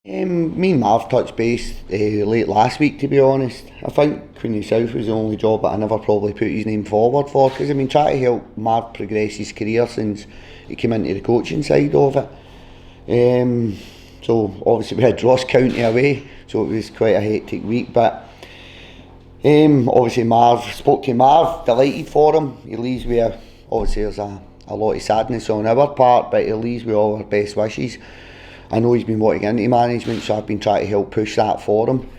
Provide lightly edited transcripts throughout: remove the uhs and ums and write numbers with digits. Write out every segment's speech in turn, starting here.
Me and Marv touched base late last week, to be honest. I think Queen of South was the only job that I never probably put his name forward for, because I've been trying to help Marv progress his career since he came into the coaching side of it. So obviously we had Ross County away, so it was quite a hectic week, but obviously Marv, spoke to Marv, delighted for him. He leaves with, obviously there's a lot of sadness on our part, but he leaves with all our best wishes. I know he's been wanting into management, so I've been trying to help push that for him.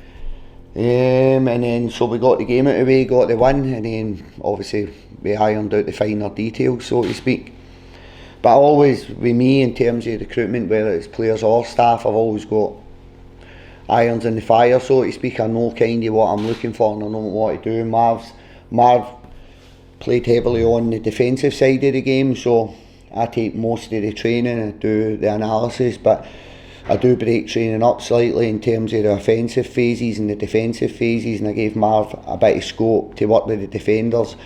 And then so we got the game out of the way, got the win, and then obviously we ironed out the finer details, so to speak. But always with me, in terms of recruitment, whether it's players or staff, I've always got irons in the fire, so to speak. I know kind of what I'm looking for and I know what to do. Marv played heavily on the defensive side of the game, so I take most of the training and do the analysis, but I do break training up slightly in terms of the offensive phases and the defensive phases, and I gave Marv a bit of scope to work with the defenders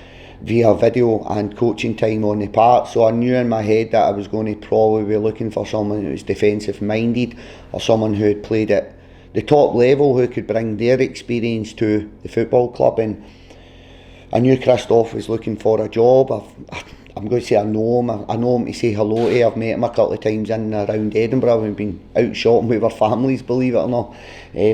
via video and coaching time on the park. So I knew in my head that I was going to probably be looking for someone who was defensive minded, or someone who had played at the top level, who could bring their experience to the football club. And I knew Christoph was looking for a job. I'm going to say I know him. I know him to say hello to. I've met him a couple of times in and around Edinburgh. We've been out shopping with our families, believe it or not.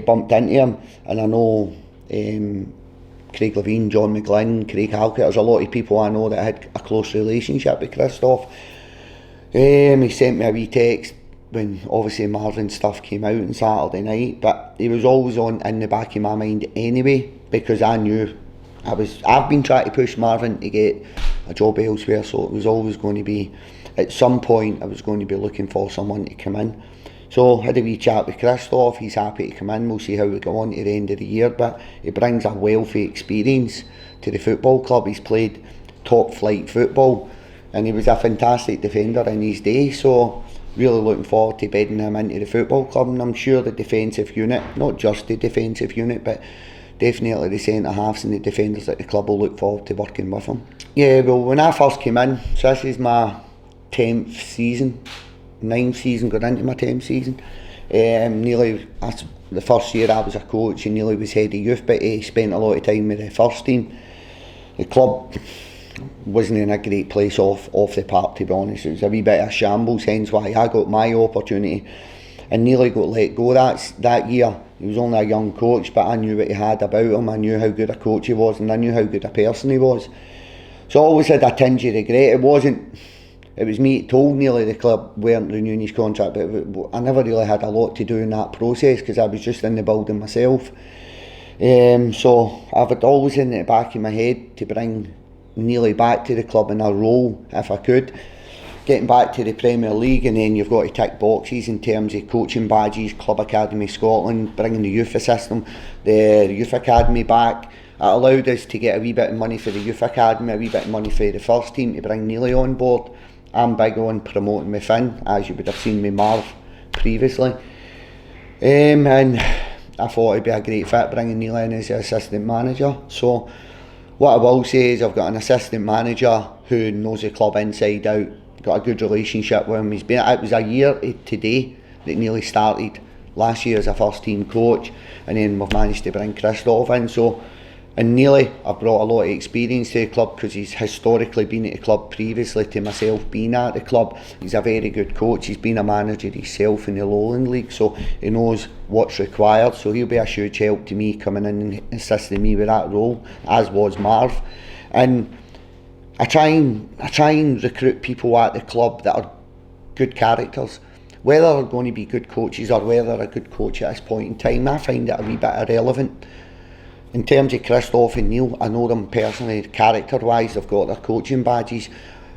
Bumped into him, and I know Craig Levine, John McGlynn, Craig Halkett. There's a lot of people I know that had a close relationship with Christoph. He sent me a wee text when obviously Marvin's stuff came out on Saturday night, but he was always on in the back of my mind anyway, because I knew I've been trying to push Marvin to get a job elsewhere, so it was always going to be, at some point I was going to be looking for someone to come in. So I had a wee chat with Christoph. He's happy to come in. We'll see how we go on to the end of the year, but he brings a wealth of experience to the football club. He's played top flight football and he was a fantastic defender in his day, so really looking forward to bedding him into the football club. And I'm sure the defensive unit, not just the defensive unit, but definitely the centre halves and the defenders at the club, will look forward to working with him. Yeah, well, when I first came in, so this is my 10th season, 9th season, going into my 10th season. Nearly, that's the first year I was a coach, and nearly was head of youth, but he spent a lot of time with the first team. The club wasn't in a great place off the park, to be honest. It was a wee bit of a shambles, hence why I got my opportunity and nearly got let go that year. He was only a young coach, but I knew what he had about him. I knew how good a coach he was, and I knew how good a person he was. So I always had a tinge of regret. It was me that told nearly the club weren't renewing his contract, but I never really had a lot to do in that process because I was just in the building myself. So I've had always in the back of my head to bring Nearly back to the club in a role if I could. Getting back to the Premier League, and then you've got to tick boxes in terms of coaching badges, Club Academy Scotland, bringing the youth system, the youth academy back. It allowed us to get a wee bit of money for the youth academy, a wee bit of money for the first team to bring Nearly on board. I'm big on promoting my Finn, as you would have seen with Marv previously. And I thought it'd be a great fit bringing Nearly in as the assistant manager. So what I will say is I've got an assistant manager who knows the club inside out, got a good relationship with him. It was a year today that Nearly started last year as a first team coach, and then we've managed to bring Christoph in. So, and Nearly, I've brought a lot of experience to the club because he's historically been at the club previously to myself being at the club. He's a very good coach. He's been a manager himself in the Lowland League, so he knows what's required. So he'll be a huge help to me coming in and assisting me with that role, as was Marv. And I try and recruit people at the club that are good characters. Whether they're going to be good coaches or whether they're a good coach at this point in time, I find it a wee bit irrelevant. In terms of Christoph and Neil, I know them personally, character-wise, they've got their coaching badges,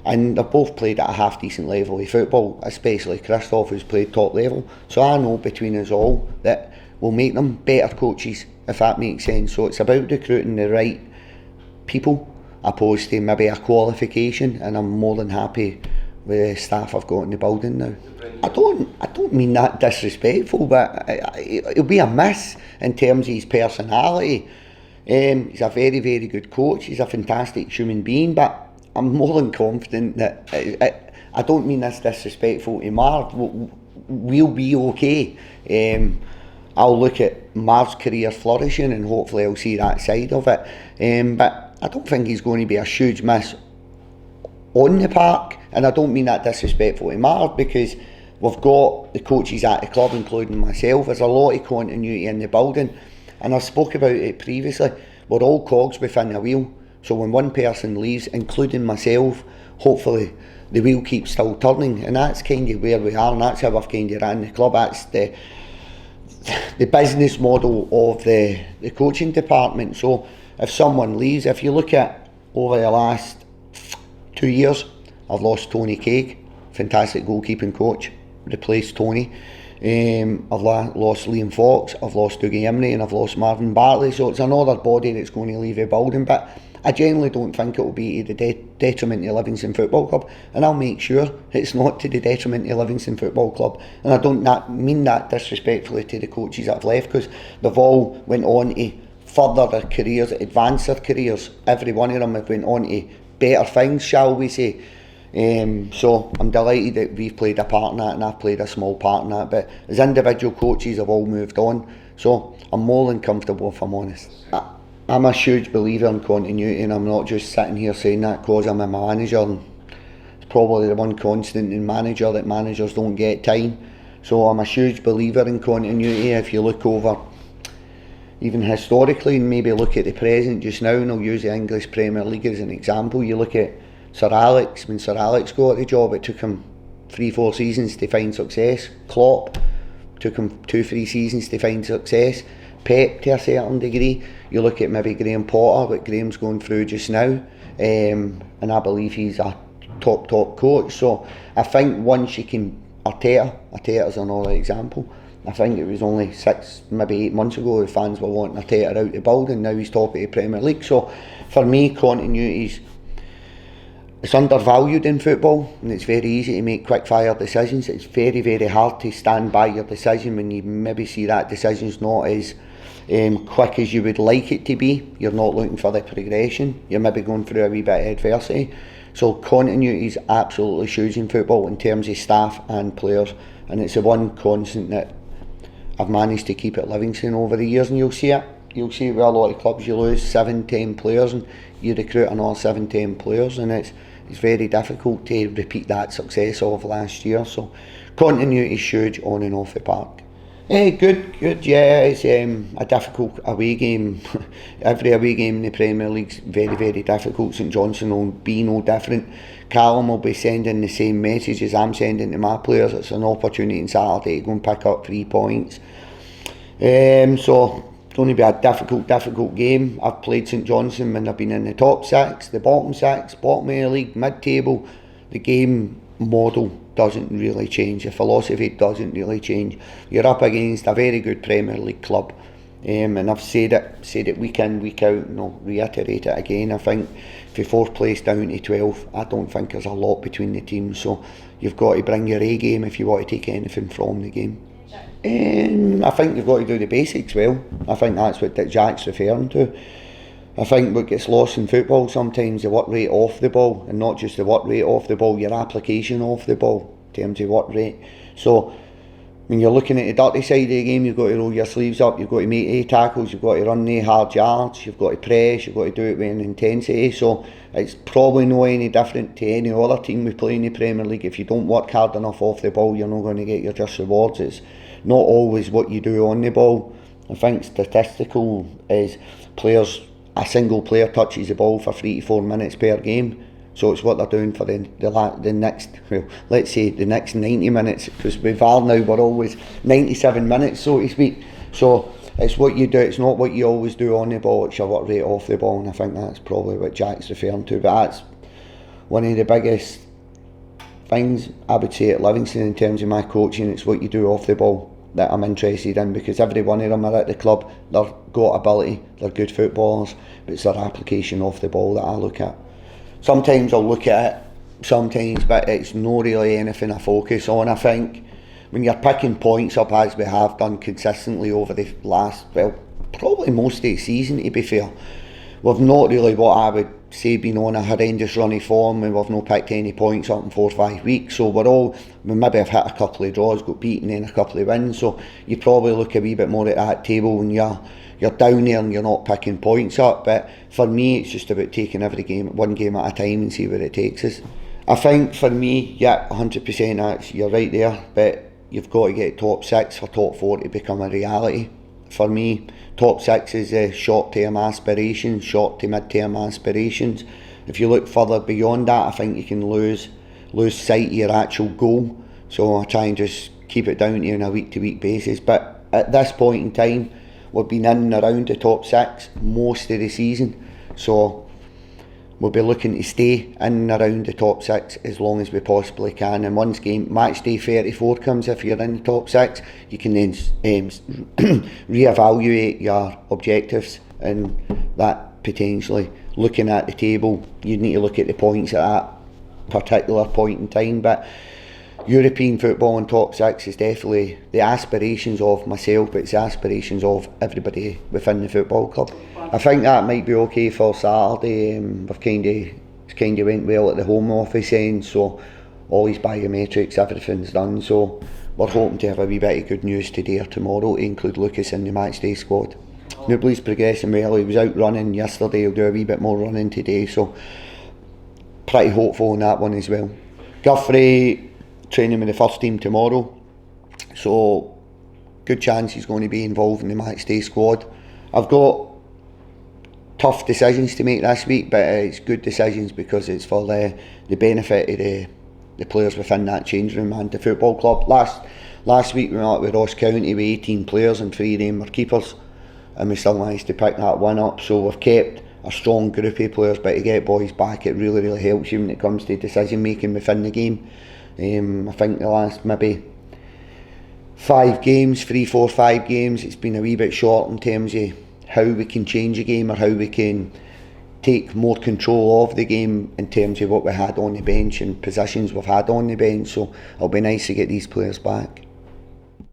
and they've both played at a half-decent level of football, especially Christoph, who's played top level. So I know between us all that we'll make them better coaches, if that makes sense. So it's about recruiting the right people, opposed to maybe a qualification, and I'm more than happy with the staff I've got in the building now. I don't mean that disrespectful, but it'll be a miss in terms of his personality. He's a very, very good coach. He's a fantastic human being, but I'm more than confident that I don't mean this disrespectful to Marv. we'll be okay. I'll look at Marv's career flourishing and hopefully I'll see that side of it. But I don't think he's going to be a huge miss on the park, and I don't mean that disrespectful to Marv, because we've got the coaches at the club, including myself. There's a lot of continuity in the building, and I spoke about it previously. We're all cogs within a wheel, so when one person leaves, including myself, hopefully the wheel keeps still turning, and that's kind of where we are, and that's how I've kind of ran the club. That's the business model of the coaching department. So if someone leaves, if you look at over the last 2 years, I've lost Tony Craig, fantastic goalkeeping coach, replaced Tony. I've lost Liam Fox, I've lost Dougie Imrie, and I've lost Marvin Bartley. So it's another body that's going to leave the building. But I generally don't think it will be to the detriment of Livingston Football Club, and I'll make sure it's not to the detriment of Livingston Football Club. And I don't mean that disrespectfully to the coaches that have left, because they've all went on to further their careers, advance their careers. Every one of them have went on to better things, shall we say. So I'm delighted that we've played a part in that, and I've played a small part in that. But as individual coaches, have all moved on. So I'm more than comfortable, if I'm honest. I'm a huge believer in continuity, and I'm not just sitting here saying that because I'm a manager. And it's probably the one constant in manager that managers don't get time. So I'm a huge believer in continuity. If you look over, even historically, and maybe look at the present just now, and I'll use the English Premier League as an example. You look at Sir Alex. When Sir Alex got the job, it took him 3-4 seasons to find success. Klopp took him 2-3 seasons to find success. Pep to a certain degree. You look at maybe Graham Potter, what Graham's going through just now, and I believe he's a top coach. So I think once you can, Arteta's another example. I think it was only 6, maybe 8 months ago the fans were wanting Arteta out the building. Now he's top of the Premier League. So for me, continuity's, it's undervalued in football, and it's very easy to make quick fire decisions. It's very, very hard to stand by your decision when you maybe see that decision's not as quick as you would like it to be. You're not looking for the progression, you're maybe going through a wee bit of adversity. So continuity is absolutely huge in football in terms of staff and players, and it's the one constant that I've managed to keep at Livingston over the years. And you'll see it with a lot of clubs. You lose 7-10 players and you recruit another 7-10 players, and it's very difficult to repeat that success of last year. So continuity is huge on and off the park. Good, yeah. It's a difficult away game. Every away game in the Premier League's very, very difficult. St Johnstone will be no different. Callum will be sending the same message as I'm sending to my players. It's an opportunity on Saturday to go and pick up 3 points. So it's going to be a difficult game. I've played St Johnstone when they've been in the top 6, the bottom 6, bottom of the league, mid-table. The game model doesn't really change. The philosophy doesn't really change. You're up against a very good Premier League club, and I've said it week in, week out, and I'll reiterate it again. I think for 4th place down to 12, I don't think there's a lot between the teams. So you've got to bring your A game if you want to take anything from the game. I think you've got to do the basics well. I think that's what Jack's referring to. I think what gets lost in football sometimes, the work rate off the ball, and not just the work rate off the ball, your application off the ball in terms of work rate. So when you're looking at the dirty side of the game, you've got to roll your sleeves up, you've got to make A tackles, you've got to run the hard yards, you've got to press, you've got to do it with an intensity. So it's probably no any different to any other team we play in the Premier League. If you don't work hard enough off the ball, you're not going to get your just rewards. It's not always what you do on the ball. I think statistical is a single player touches the ball for 3 to 4 minutes per game. So it's what they're doing for the next, well, let's say the next 90 minutes, because with VAR now we're always 97 minutes, so to speak. So it's what you do, it's not what you always do on the ball, it's your work rate off the ball, and I think that's probably what Jack's referring to. But that's one of the biggest things I would say at Livingston in terms of my coaching. It's what you do off the ball that I'm interested in, because every one of them are at the club, they've got ability, they're good footballers, but it's their application off the ball that I look at. Sometimes I'll look at it, but it's not really anything I focus on. I think when you're picking points up, as we have done consistently over the last, well, probably most of the season to be fair, we've not really what I would say, been on a horrendous run of form and we've not picked any points up in 4 or 5 weeks, so we maybe have hit a couple of draws, got beaten, and a couple of wins, so you probably look a wee bit more at that table when you're down there and you're not picking points up. But for me, it's just about taking every game, one game at a time, and see where it takes us. I think for me, yeah, 100%, you're right there, but you've got to get top 6 or top 4 to become a reality. For me, top 6 is short-term aspirations, short to mid-term aspirations. If you look further beyond that, I think you can lose sight of your actual goal. So I try and just keep it down to on a week-to-week basis. But at this point in time, we've been in and around the top 6 most of the season. So we'll be looking to stay in and around the top 6 as long as we possibly can. And once match day 34 comes, if you're in the top 6, you can then re-evaluate your objectives, and that potentially, looking at the table, you need to look at the points at that particular point in time. But European football in top 6 is definitely the aspirations of myself, but it's the aspirations of everybody within the football club. I think that might be okay for Saturday. It's kind of went well at the Home Office end, so all these biometrics, everything's done. So we're hoping to have a wee bit of good news today or tomorrow to include Lucas in the matchday squad. Newbley's progressing well. He was out running yesterday. He'll do a wee bit more running today, so pretty hopeful on that one as well. Guthrie training with the first team tomorrow, so good chance he's going to be involved in the matchday squad. I've got tough decisions to make this week, but it's good decisions because it's for the benefit of the players within that change room and the football club. Last week we went up with Ross County with 18 players and 3 of them were keepers, and we still managed to pick that one up. So we've kept a strong group of players, but to get boys back, it really helps you when it comes to decision making within the game. I think the last maybe 5 games, 3, 4, 5 games, it's been a wee bit short in terms of how we can change a game or how we can take more control of the game in terms of what we had on the bench and positions we've had on the bench. So it'll be nice to get these players back.